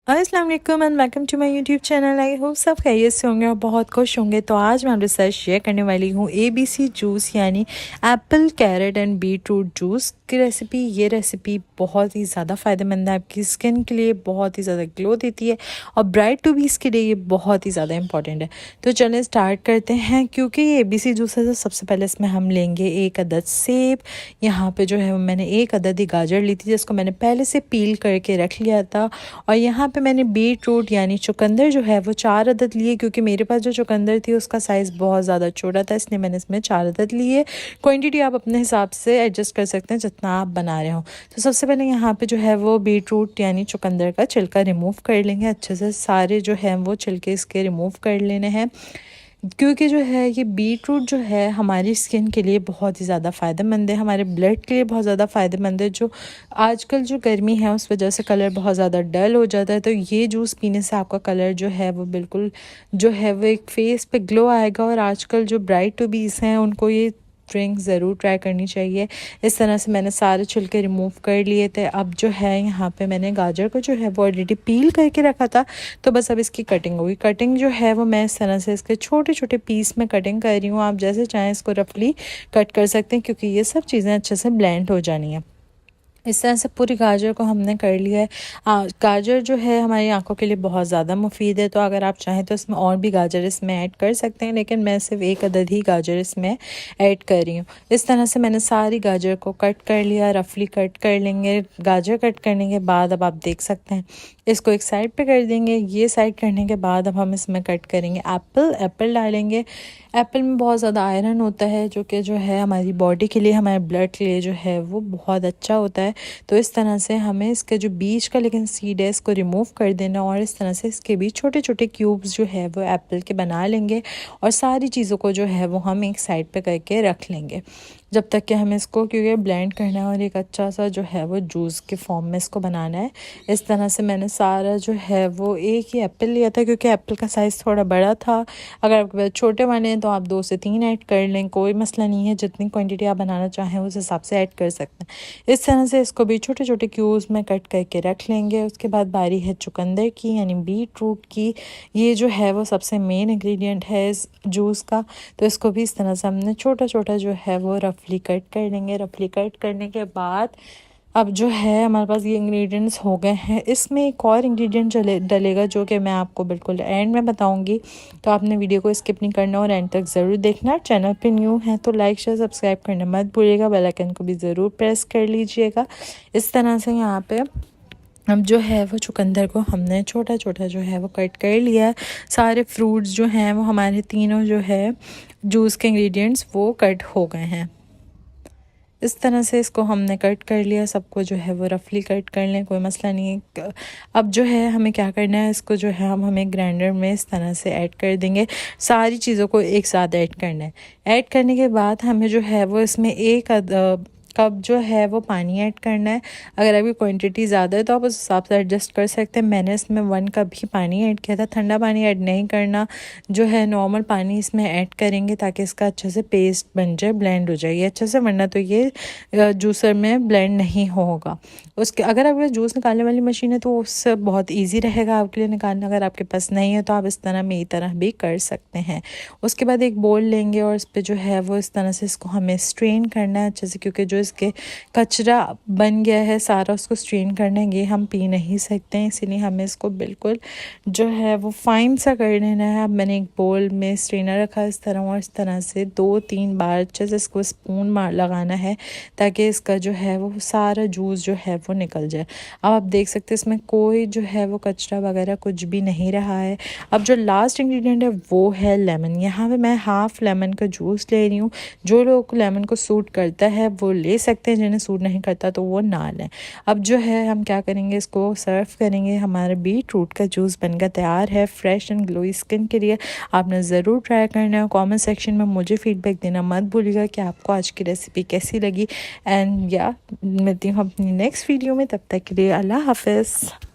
अस्सलाम वालेकुम and welcome to my YouTube channel. I hope सब खैरियत से होंगे और बहुत खुश होंगे। तो आज मैं आपके साथ शेयर करने वाली हूँ ABC जूस यानी Apple carrot and beetroot juice की रेसिपी। ये रेसिपी बहुत ही ज़्यादा फ़ायदेमंद है, आपकी स्किन के लिए बहुत ही ज़्यादा ग्लो देती है और ब्राइट टू बीस के लिए ये बहुत ही ज़्यादा इंपॉर्टेंट है। तो चलें स्टार्ट करते हैं। क्योंकि ये ABC जूस है तो सबसे पहले इसमें हम लेंगे 1 अदद सेब। यहाँ पे जो है मैंने 1 अदद ही गाजर ली थी जिसको मैंने पहले से पील करके रख लिया था। और यहाँ पे मैंने बीटरूट यानी चुकंदर जो है वो 4 अदद लिए, क्योंकि मेरे पास जो चुकंदर थी उसका साइज़ बहुत ज़्यादा छोटा था, इसलिए मैंने इसमें 4 अदद लिए। क्वांटिटी आप अपने हिसाब से एडजस्ट कर सकते हैं जितना आप बना रहे हो। तो सबसे पहले यहाँ पे जो है वो बीटरूट यानी चुकंदर का छिलका रिमूव कर लेंगे। अच्छे से सारे जो हैं वो छिलके इसके रिमूव कर लेने हैं, क्योंकि जो है ये बीटरूट जो है हमारी स्किन के लिए बहुत ही ज़्यादा फ़ायदेमंद है, हमारे ब्लड के लिए बहुत ज़्यादा फ़ायदेमंद है। जो आजकल जो गर्मी है उस वजह से कलर बहुत ज़्यादा डल हो जाता है, तो ये जूस पीने से आपका कलर जो है वो बिल्कुल जो है वो एक फेस पे ग्लो आएगा। और आजकल जो ब्राइट टू बीस हैं उनको ये ड्रिंक ज़रूर ट्राई करनी चाहिए। इस तरह से मैंने सारे छिलके रिमूव कर लिए थे। अब जो है यहाँ पे मैंने गाजर को जो है वो ऑलरेडी पील करके रखा था, तो बस अब इसकी कटिंग होगी। कटिंग जो है वो मैं इस तरह से इसके छोटे छोटे पीस में कटिंग कर रही हूँ। आप जैसे चाहें इसको रफली कट कर सकते हैं, क्योंकि ये सब चीज़ें अच्छे से ब्लेंड हो जानी है। इस तरह से पूरी गाजर को हमने कर लिया है। गाजर जो है हमारी आंखों के लिए बहुत ज़्यादा मुफीद है, तो अगर आप चाहें तो इसमें और भी गाजर इसमें ऐड कर सकते हैं, लेकिन मैं सिर्फ 1 अदद ही गाजर इसमें ऐड कर रही हूँ। इस तरह से मैंने सारी गाजर को कट कर लिया, रफली कट कर लेंगे। गाजर कट करने के बाद अब आप देख सकते हैं इसको एक साइड पे कर देंगे। ये साइड करने के बाद अब हम इसमें कट करेंगे एप्पल डालेंगे। एप्पल में बहुत ज़्यादा आयरन होता है जो कि जो है हमारी बॉडी के लिए, हमारे ब्लड के लिए जो है वो बहुत अच्छा होता है। तो इस तरह से हमें इसके जो बीच का लेकिन सीड है इसको रिमूव कर देना, और इस तरह से इसके भी छोटे छोटे क्यूब्स जो है वो एप्पल के बना लेंगे। और सारी चीज़ों को जो है वो हम एक साइड पे करके रख लेंगे जब तक कि हमें इसको, क्योंकि ब्लेंड करना है और एक अच्छा सा जो है वो जूस के फॉर्म में इसको बनाना है। इस तरह से मैंने सारा जो है वो एक ही एप्पल लिया था, क्योंकि एप्पल का साइज़ थोड़ा बड़ा था। अगर आपके पास छोटे वाले हैं तो आप 2 से 3 ऐड कर लें, कोई मसला नहीं है। जितनी क्वांटिटी आप बनाना चाहें उस हिसाब से ऐड कर सकते हैं। इस तरह से इसको भी छोटे छोटे क्यूब्स में कट करके रख लेंगे। उसके बाद बारी है चुकंदर की यानी बीटरूट की। ये जो है वो सबसे मेन इंग्रेडिएंट है इस जूस का। तो इसको भी इस तरह से हमने छोटा छोटा जो है वो रफली कट कर लेंगे। रफली कट करने के बाद अब जो है हमारे पास ये इंग्रेडिएंट्स हो गए हैं। इसमें एक और इंग्रेडिएंट डलेगा जो कि मैं आपको बिल्कुल एंड में बताऊंगी, तो आपने वीडियो को स्किप नहीं करना और एंड तक ज़रूर देखना। चैनल पे न्यू है तो लाइक शेयर सब्सक्राइब करना मत भूलिएगा, बेल आइकन को भी ज़रूर प्रेस कर लीजिएगा। इस तरह से यहाँ पे अब जो है वो चुकंदर को हमने छोटा छोटा जो है वो कट कर लिया है। सारे फ्रूट्स जो हैं वो हमारे तीनों जो है जूस के इंग्रेडिएंट्स वो कट हो गए हैं। इस तरह से इसको हमने कट कर लिया, सबको जो है वो रफली कट कर लें, कोई मसला नहीं है। अब जो है हमें क्या करना है, इसको जो है हम हमें ग्राइंडर में इस तरह से ऐड कर देंगे। सारी चीज़ों को एक साथ ऐड करना है। ऐड करने के बाद हमें जो है वो इसमें 1 कप जो है वो पानी ऐड करना है। अगर आपकी क्वांटिटी ज़्यादा है तो आप उस हिसाब से एडजस्ट कर सकते हैं। मैंने इसमें 1 कप ही पानी ऐड किया था, ठंडा पानी ऐड नहीं करना। जो है नॉर्मल पानी इसमें ऐड करेंगे ताकि इसका अच्छे से पेस्ट बन जाए, ब्लेंड हो जाए ये अच्छे से, वरना तो ये जूसर में ब्लेंड नहीं होगा। उसके अगर आपके जूस निकालने वाली मशीन है तो उससे बहुत ईजी रहेगा आपके लिए निकालना। अगर आपके पास नहीं है तो आप इस तरह मेरी तरह भी कर सकते हैं। उसके बाद एक बोल लेंगे और इस पर जो है वो इस तरह से इसको हमें स्ट्रेन करना है अच्छे से, क्योंकि जो इसके कचरा बन गया है सारा उसको स्ट्रेन करना है। ये हम पी नहीं सकते हैं, इसीलिए हमें इसको बिल्कुल जो है वो फाइन सा कर लेना है। अब मैंने एक बोल में स्ट्रेनर रखा इस तरह, और इस तरह से 2-3 बार अच्छे से इसको स्पून मार लगाना है ताकि इसका जो है वो सारा जूस जो है वो निकल जाए। अब आप देख सकते हैं इसमें कोई जो है वो कचरा वगैरह कुछ भी नहीं रहा है। अब जो लास्ट इंग्रेडिएंट है वो है लेमन। यहाँ पे मैं हाफ़ लेमन का जूस ले रही हूँ। जो लोग लेमन को सूट करता है वो ले सकते हैं, जिन्हें सूट नहीं करता तो वो ना लें। अब जो है हम क्या करेंगे, इसको सर्व करेंगे। हमारा बीटरूट का जूस बनकर तैयार है फ्रेश एंड ग्लोई स्किन के लिए। आपने ज़रूर ट्राई करना है। कमेंट सेक्शन में मुझे फीडबैक देना मत भूलिएगा कि आपको आज की रेसिपी कैसी लगी। एंड या मिलती हूँ अपनी नेक्स्ट वीडियो में, तब तक के लिए अल्लाह हाफ़िज़।